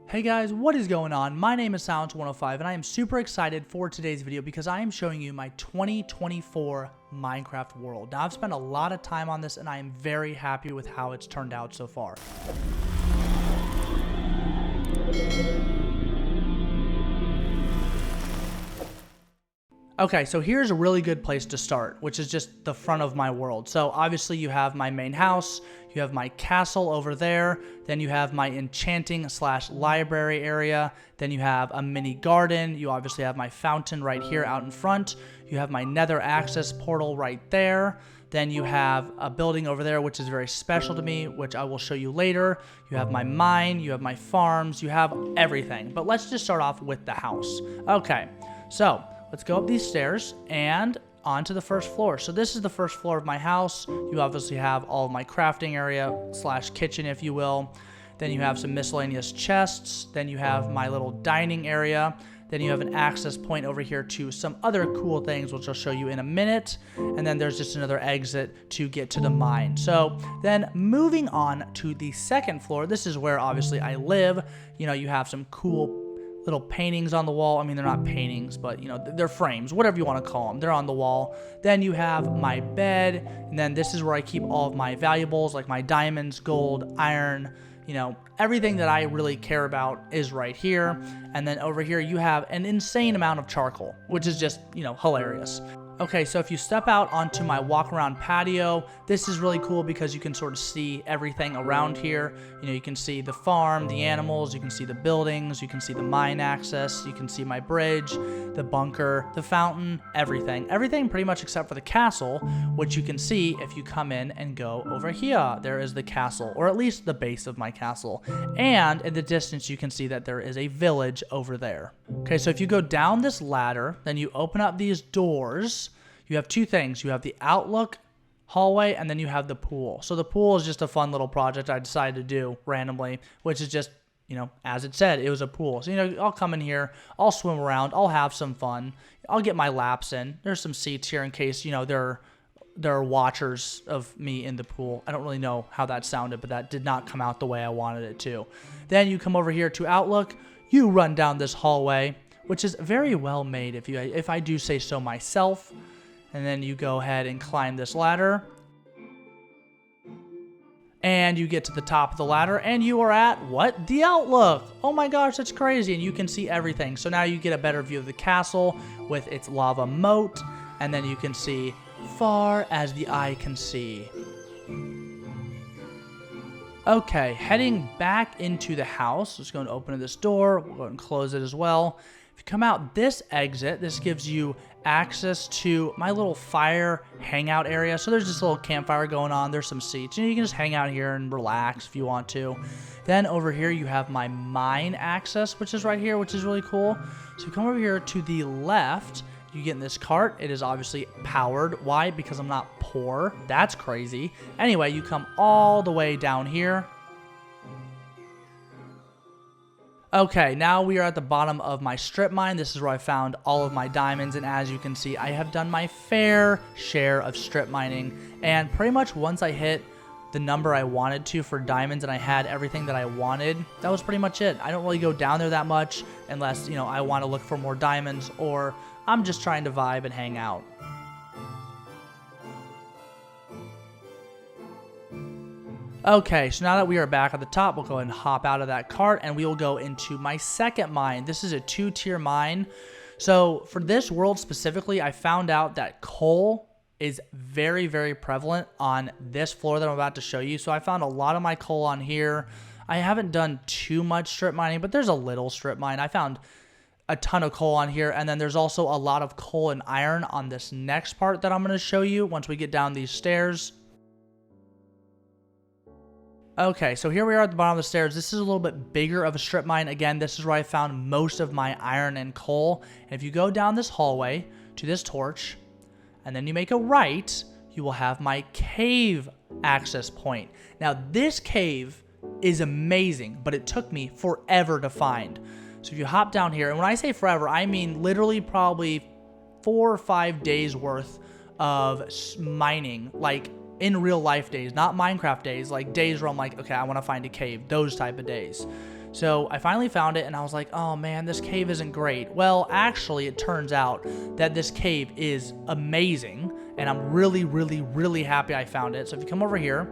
Hey guys, what is going on? My name is Silence105 and I am super excited for today's video because I am showing you my 2024 Minecraft world. Now I've spent a lot of time on this and I am very happy with how it's turned out so far. Okay, so here's a really good place to start, which is just the front of my world. So obviously you have my main house, you have my castle over there, then you have my enchanting / library area, then you have a mini garden, you obviously have my fountain right here out in front, you have my nether access portal right there, then you have a building over there which is very special to me, which I will show you later, you have my mine, you have my farms, you have everything. But let's just start off with the house. Okay, so let's go up these stairs and onto the first floor. So this is the first floor of my house. You obviously have all of my crafting area / kitchen, if you will. Then you have some miscellaneous chests. Then you have my little dining area. Then you have an access point over here to some other cool things, which I'll show you in a minute. And then there's just another exit to get to the mine. So then moving on to the second floor, this is where obviously I live. You know, you have some cool little paintings on the wall. I mean, they're not paintings, but you know, they're frames, whatever you want to call them. They're on the wall. Then you have my bed, and then this is where I keep all of my valuables, like my diamonds, gold, iron, you know, everything that I really care about is right here. And then over here you have an insane amount of charcoal, which is just, you know, hilarious. Okay, so if you step out onto my walk around patio, this is really cool because you can sort of see everything around here. You know, you can see the farm, the animals, you can see the buildings, you can see the mine access, you can see my bridge, the bunker, the fountain, everything. Everything pretty much except for the castle, which you can see if you come in and go over here. There is the castle, or at least the base of my castle. And in the distance, you can see that there is a village over there. Okay, so if you go down this ladder, then you open up these doors. You have two things. You have the outlook hallway, and then you have the pool. So the pool is just a fun little project I decided to do randomly, which is just, you know, as it said, it was a pool. So, you know, I'll come in here, I'll swim around, I'll have some fun, I'll get my laps in. There's some seats here in case, you know, there are watchers of me in the pool. I don't really know how that sounded, but that did not come out the way I wanted it to. Then you come over here to outlook, you run down this hallway, which is very well made if I do say so myself. And then you go ahead and climb this ladder. And you get to the top of the ladder and you are at, what? The outlook. Oh my gosh, that's crazy. And you can see everything. So now you get a better view of the castle with its lava moat. And then you can see far as the eye can see. Okay, heading back into the house. Just going to open this door. We'll go ahead and close it as well. If you come out this exit, this gives you access to my little fire hangout area. So there's this little campfire going on. There's some seats. You can just hang out here and relax if you want to. Then over here you have my mine access, which is right here, which is really cool. So you come over here to the left. You get in this cart. It is obviously powered. Why? Because I'm not poor. That's crazy. Anyway, you come all the way down here. Okay, now we are at the bottom of my strip mine. This is where I found all of my diamonds, and as you can see, I have done my fair share of strip mining, and pretty much once I hit the number I wanted to for diamonds and I had everything that I wanted, that was pretty much it. I don't really go down there that much unless, you know, I want to look for more diamonds or I'm just trying to vibe and hang out. Okay, so now that we are back at the top, we'll go ahead and hop out of that cart and we will go into my second mine. This is a 2-tier mine. So for this world specifically, I found out that coal is very, very prevalent on this floor that I'm about to show you. So I found a lot of my coal on here. I haven't done too much strip mining, but there's a little strip mine. I found a ton of coal on here, and then there's also a lot of coal and iron on this next part that I'm going to show you once we get down these stairs. Okay, so here we are at the bottom of the stairs. This is a little bit bigger of a strip mine. Again, this is where I found most of my iron and coal. And if you go down this hallway to this torch, and then you make a right, you will have my cave access point. Now, this cave is amazing, but it took me forever to find. So if you hop down here, and when I say forever, I mean literally probably 4 or 5 days worth of mining, like in real life days, not Minecraft days, like days where I'm like, okay, I want to find a cave, those type of days. So I finally found it, and I was like, oh man, this cave isn't great. Well, actually, it turns out that this cave is amazing, and I'm really, really, really happy I found it. So if you come over here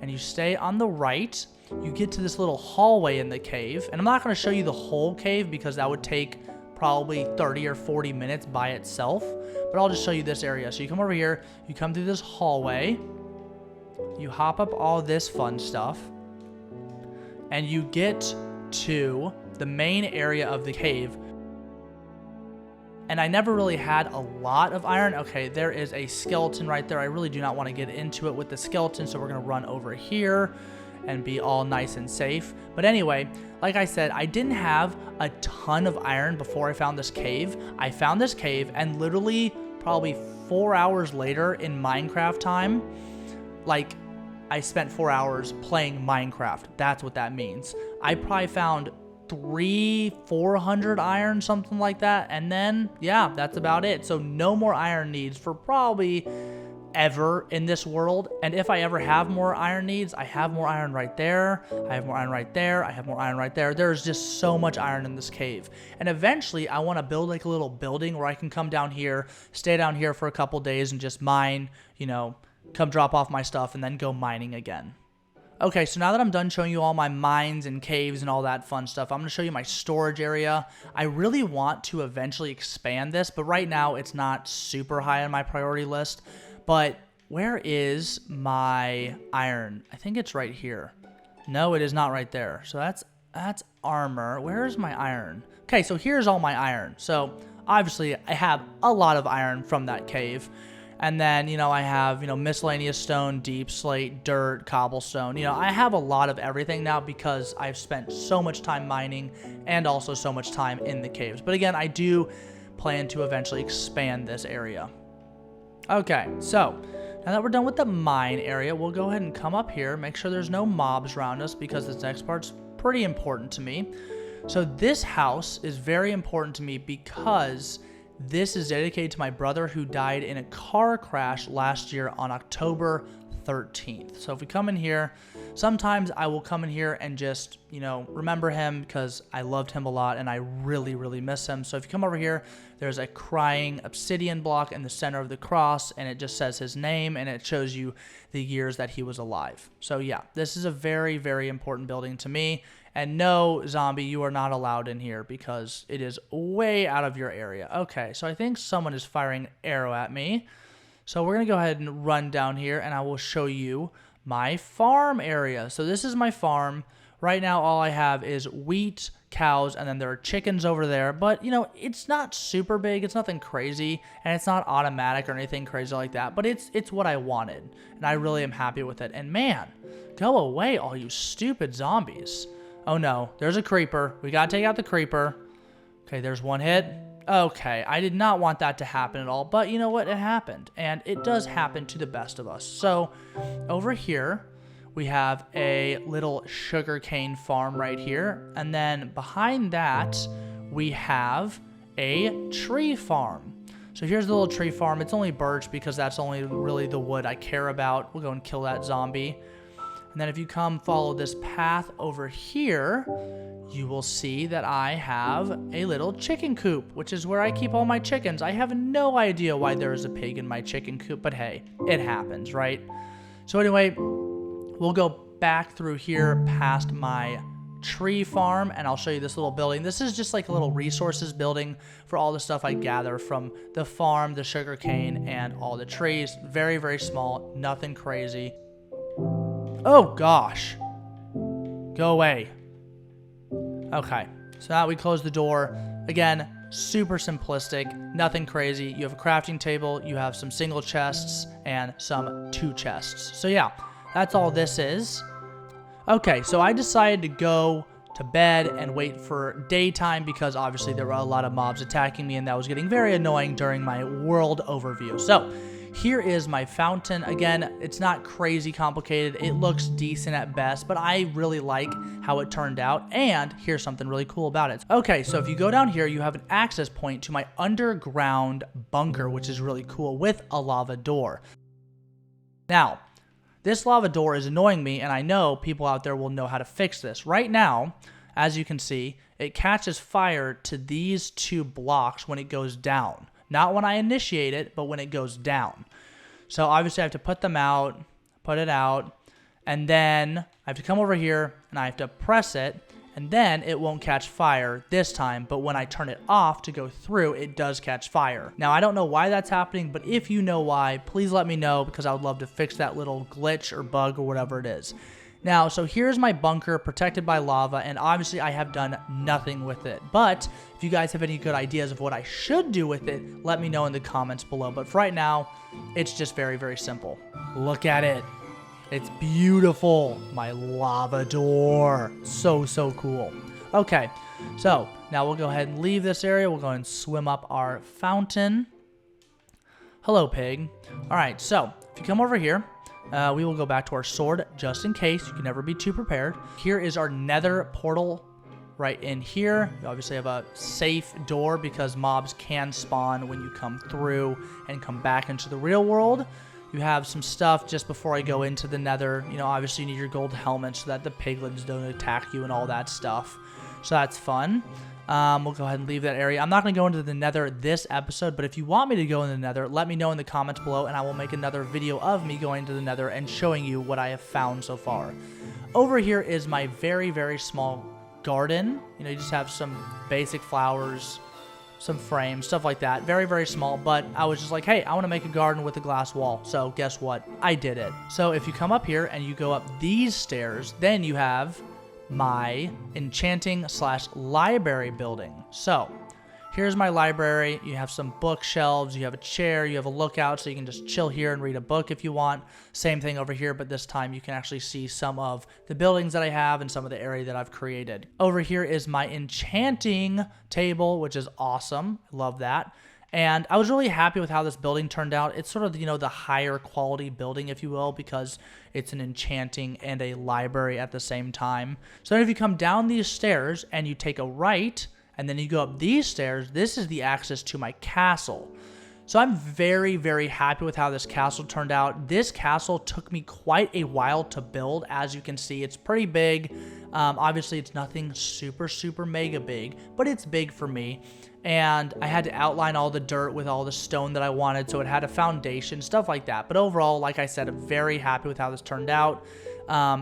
and you stay on the right, you get to this little hallway in the cave. And I'm not going to show you the whole cave because that would take probably 30 or 40 minutes by itself. But I'll just show you this area. So you come over here, you come through this hallway, you hop up all this fun stuff, and you get to the main area of the cave. And I never really had a lot of iron. Okay, there is a skeleton right there. I really do not want to get into it with the skeleton, so we're going to run over here and be all nice and safe. But anyway, like I said, I didn't have a ton of iron before I found this cave. I found this cave, and literally probably 4 hours later in Minecraft time, like, I spent 4 hours playing Minecraft. That's what that means. I probably found 400 iron, something like that. And then, yeah, that's about it. So no more iron needs for probably ever in this world. And if I ever have more iron needs, I have more iron right there. I have more iron right there. I have more iron right there. There's just so much iron in this cave. And eventually I want to build like a little building where I can come down here, stay down here for a couple days and just mine, you know, come drop off my stuff and then go mining again. Okay, so now that I'm done showing you all my mines and caves and all that fun stuff, I'm going to show you my storage area. I really want to eventually expand this, but right now it's not super high on my priority list. But where is my iron? I think it's right here. No, it is not right there. So that's armor. Where is my iron? Okay, so here's all my iron. So obviously I have a lot of iron from that cave. And then, you know, I have, you know, miscellaneous stone, deep slate, dirt, cobblestone. You know, I have a lot of everything now because I've spent so much time mining and also so much time in the caves. But again, I do plan to eventually expand this area. Okay, so now that we're done with the mine area, we'll go ahead and come up here, make sure there's no mobs around us because this next part's pretty important to me. So this house is very important to me because this is dedicated to my brother who died in a car crash last year on October 13th. So if we come in here, sometimes I will come in here and just, you know, remember him because I loved him a lot and I really, really miss him. So if you come over here, there's a crying obsidian block in the center of the cross and it just says his name and it shows you the years that he was alive. So yeah, this is a very, very important building to me. And no, zombie, you are not allowed in here because it is way out of your area. Okay, so I think someone is firing an arrow at me. So we're going to go ahead and run down here and I will show you my farm area. So this is my farm. Right now, all I have is wheat, cows, and then there are chickens over there. But, you know, it's not super big. It's nothing crazy, and it's not automatic or anything crazy like that. But it's what I wanted, and I really am happy with it. And, man, go away, all you stupid zombies. Oh, no, there's a creeper. We got to take out the creeper. Okay, there's one hit. Okay, I did not want that to happen at all, but you know what? It happened, and it does happen to the best of us. So over here, we have a little sugarcane farm right here, and then behind that, we have a tree farm. So here's the little tree farm. It's only birch because that's only really the wood I care about. We'll go and kill that zombie. And then if you come follow this path over here, you will see that I have a little chicken coop, which is where I keep all my chickens. I have no idea why there is a pig in my chicken coop, but hey, it happens, right? So anyway, we'll go back through here past my tree farm and I'll show you this little building. This is just like a little resources building for all the stuff I gather from the farm, the sugar cane, and all the trees. Very, very small, nothing crazy. Oh gosh, go away. Okay, so now we close the door. Again, super simplistic, nothing crazy. You have a crafting table, you have some single chests, and some 2 chests. So yeah, that's all this is. Okay, so I decided to go to bed and wait for daytime because obviously there were a lot of mobs attacking me and that was getting very annoying during my world overview. So here is my fountain. Again, it's not crazy complicated. It looks decent at best, but I really like how it turned out. And here's something really cool about it. Okay, so if you go down here, you have an access point to my underground bunker, which is really cool with a lava door. Now, this lava door is annoying me, and I know people out there will know how to fix this. Right now, as you can see, it catches fire to these 2 blocks when it goes down. Not when I initiate it, but when it goes down. So obviously I have to put them out, put it out, and then I have to come over here and I have to press it, and then it won't catch fire this time, but when I turn it off to go through, it does catch fire. Now, I don't know why that's happening, but if you know why, please let me know, because I would love to fix that little glitch or bug or whatever it is. Now, so here's my bunker protected by lava, and obviously I have done nothing with it. But if you guys have any good ideas of what I should do with it, let me know in the comments below. But for right now, it's just very, very simple. Look at it. It's beautiful. My lava door. So, so cool. Okay, so now we'll go ahead and leave this area. We'll go ahead and swim up our fountain. Hello, pig. All right, so if you come over here, we will go back to our sword just in case. You can never be too prepared. Here is our nether portal right in here. You obviously have a safe door because mobs can spawn when you come through and come back into the real world. You have some stuff just before I go into the nether. You know, obviously you need your gold helmet so that the piglins don't attack you and all that stuff. So that's fun. We'll go ahead and leave that area. I'm not going to go into the nether this episode, but if you want me to go in the nether, let me know in the comments below, and I will make another video of me going to the nether and showing you what I have found so far. Over here is my very, very small garden. You know, you just have some basic flowers, some frames, stuff like that. Very, very small, but I was just like, hey, I want to make a garden with a glass wall. So guess what? I did it. So if you come up here and you go up these stairs, then you have my enchanting / library building. So here's my library. You have some bookshelves, you have a chair, you have a lookout, so you can just chill here and read a book if you want. Same thing over here, but this time you can actually see some of the buildings that I have and some of the area that I've created. Over here is my enchanting table, which is awesome. Love that. And I was really happy with how this building turned out. It's sort of, you know, the higher quality building, if you will, because it's an enchanting and a library at the same time. So then if you come down these stairs and you take a right, and then you go up these stairs, this is the access to my castle. So I'm very, very happy with how this castle turned out. This castle took me quite a while to build. As you can see, it's pretty big. Obviously, it's nothing super, super mega big, but it's big for me. And I had to outline all the dirt with all the stone that I wanted, so it had a foundation, stuff like that. But overall, like I said, I'm very happy with how this turned out.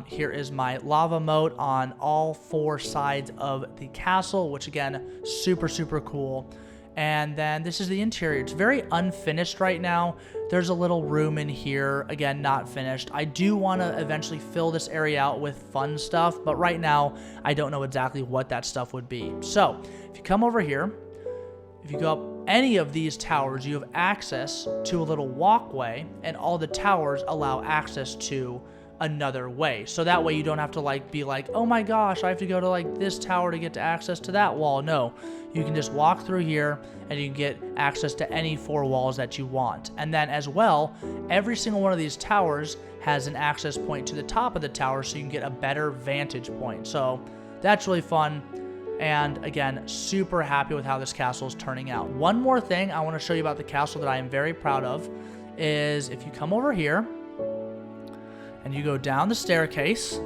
Here is my lava moat on all 4 sides of the castle, which again, super, super cool. And then this is the interior. It's very unfinished right now. There's a little room in here, again, not finished. I do want to eventually fill this area out with fun stuff, but right now I don't know exactly what that stuff would be. So if you come over here, if you go up any of these towers, you have access to a little walkway, and all the towers allow access to another way. So that way you don't have to be like, oh my gosh, I have to go to this tower to get to access to that wall. No, you can just walk through here and you can get access to any 4 walls that you want. And then as well, every single one of these towers has an access point to the top of the tower, so you can get a better vantage point. So that's really fun. And again, super happy with how this castle is turning out. One more thing I want to show you about the castle that I am very proud of is if you come over here and you go down the staircase.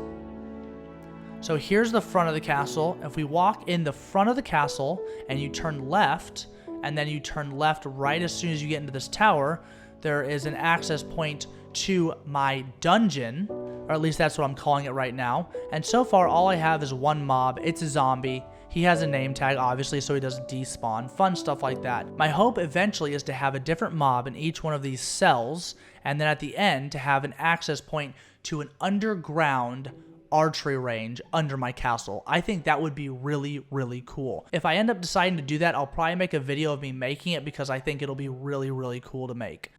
So here's the front of the castle. If we walk in the front of the castle and you turn left, and then you turn left right as soon as you get into this tower, there is an access point to my dungeon, or at least that's what I'm calling it right now. And so far, all I have is one mob. It's a zombie. He has a name tag, obviously, so he doesn't despawn. Fun stuff like that. My hope eventually is to have a different mob in each one of these cells, and then at the end to have an access point to an underground archery range under my castle. I think that would be really, really cool. If I end up deciding to do that, I'll probably make a video of me making it because I think it'll be really, really cool to make.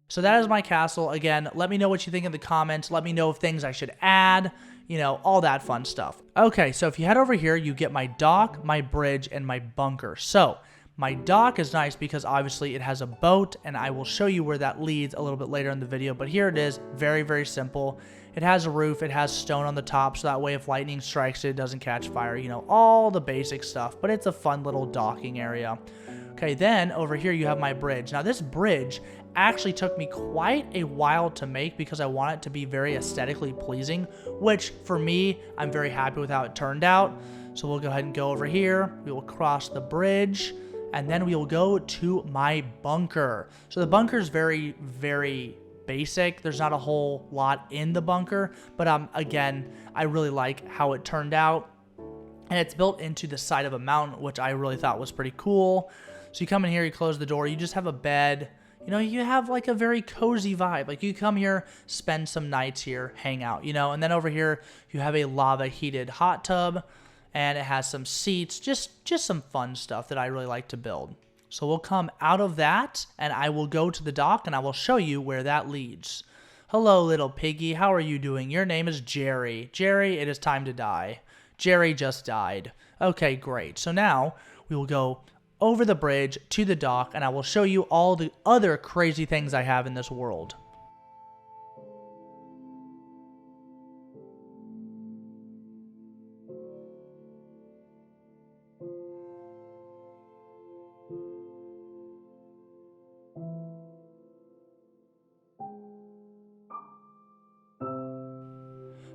So that is my castle. Again, let me know what you think in the comments. Let me know if things I should add, you know, all that fun stuff. Okay, so if you head over here, you get my dock, my bridge, and my bunker. So my dock is nice because obviously it has a boat, and I will show you where that leads a little bit later in the video, but here it is. Very, very simple. It has a roof, it has stone on the top, so that way if lightning strikes it, it doesn't catch fire, you know, all the basic stuff, but it's a fun little docking area. Okay, then over here you have my bridge. Now this bridge actually took me quite a while to make because I want it to be very aesthetically pleasing, which for me, I'm very happy with how it turned out. So we'll go ahead and go over here. We will cross the bridge and then we will go to my bunker. So the bunker is very, very basic. There's not a whole lot in the bunker, but again, I really like how it turned out. And it's built into the side of a mountain, which I really thought was pretty cool. So you come in here, you close the door, you just have a bed. You know, you have like a very cozy vibe. Like you come here, spend some nights here, hang out, you know. And then over here, you have a lava heated hot tub and it has some seats, just some fun stuff that I really like to build. So we'll come out of that and I will go to the dock and I will show you where that leads. Hello, little piggy. How are you doing? Your name is Jerry. Jerry, it is time to die. Jerry just died. Okay, great. So now we will go over the bridge to the dock and I will show you all the other crazy things I have in this world.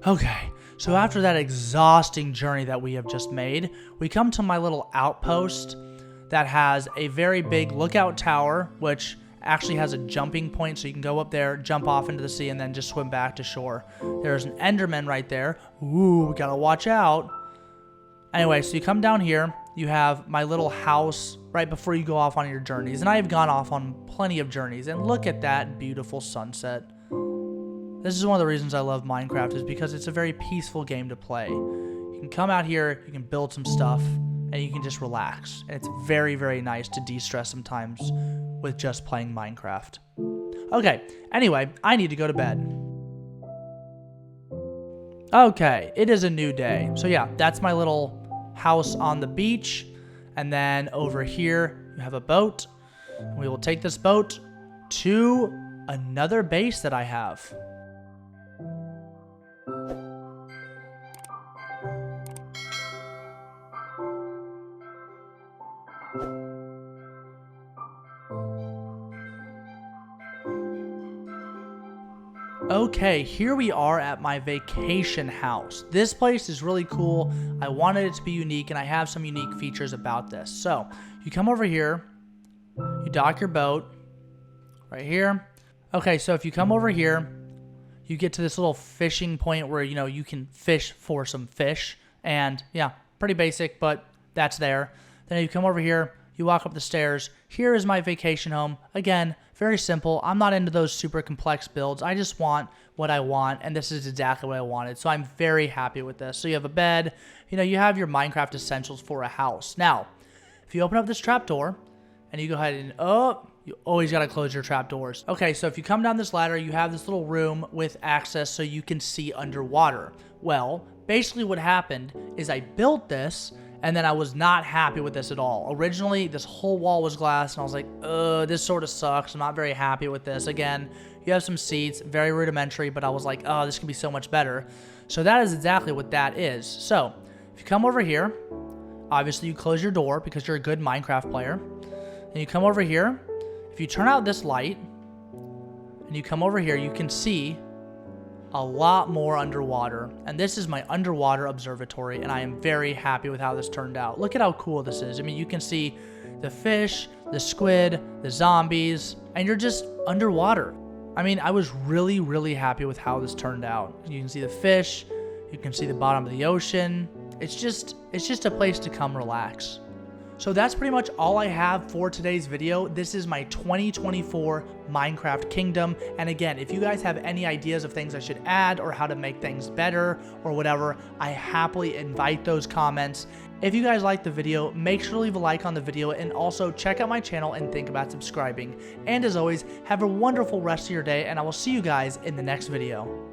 Okay, so after that exhausting journey that we have just made, we come to my little outpost that has a very big lookout tower, which actually has a jumping point, so you can go up there, jump off into the sea, and then just swim back to shore. There's an Enderman right there. Ooh, we gotta watch out. Anyway, so you come down here, you have my little house right before you go off on your journeys, and I have gone off on plenty of journeys, and look at that beautiful sunset. This is one of the reasons I love Minecraft, is because it's a very peaceful game to play. You can come out here, you can build some stuff, and you can just relax. And it's very, very nice to de-stress sometimes with just playing Minecraft. Okay, anyway, I need to go to bed. Okay, it is a new day. So yeah, that's my little house on the beach. And then over here, you have a boat. We will take this boat to another base that I have. Okay, here we are at my vacation house. This place is really cool. I wanted it to be unique, and I have some unique features about this. So, you come over here, you dock your boat, right here. Okay, so if you come over here, you get to this little fishing point where, you know, you can fish for some fish. And, yeah, pretty basic, but that's there. Then you come over here, you walk up the stairs. Here is my vacation home. Again, very simple. I'm not into those super complex builds. I just want what I want, and this is exactly what I wanted. So I'm very happy with this. So you have a bed. You know, you have your Minecraft essentials for a house. Now, if you open up this trapdoor, and you go ahead and, you always got to close your trapdoors. Okay, so if you come down this ladder, you have this little room with access so you can see underwater. Well, basically what happened is I built this, and then I was not happy with this at all. Originally, this whole wall was glass, and I was like, this sort of sucks. I'm not very happy with this. Again, you have some seats, very rudimentary, but I was like, this can be so much better. So that is exactly what that is. So if you come over here, obviously you close your door because you're a good Minecraft player. And you come over here. If you turn out this light, and you come over here, you can see a lot more underwater. And this is my underwater observatory, and I am very happy with how this turned out. Look at how cool this is. I mean, you can see the fish, the squid, the zombies, and you're just underwater. I mean, I was really, really happy with how this turned out. You can see the fish, you can see the bottom of the ocean. It's just a place to come relax. So that's pretty much all I have for today's video. This is my 2024 Minecraft Kingdom. And again, if you guys have any ideas of things I should add or how to make things better or whatever, I happily invite those comments. If you guys liked the video, make sure to leave a like on the video and also check out my channel and think about subscribing. And as always, have a wonderful rest of your day, and I will see you guys in the next video.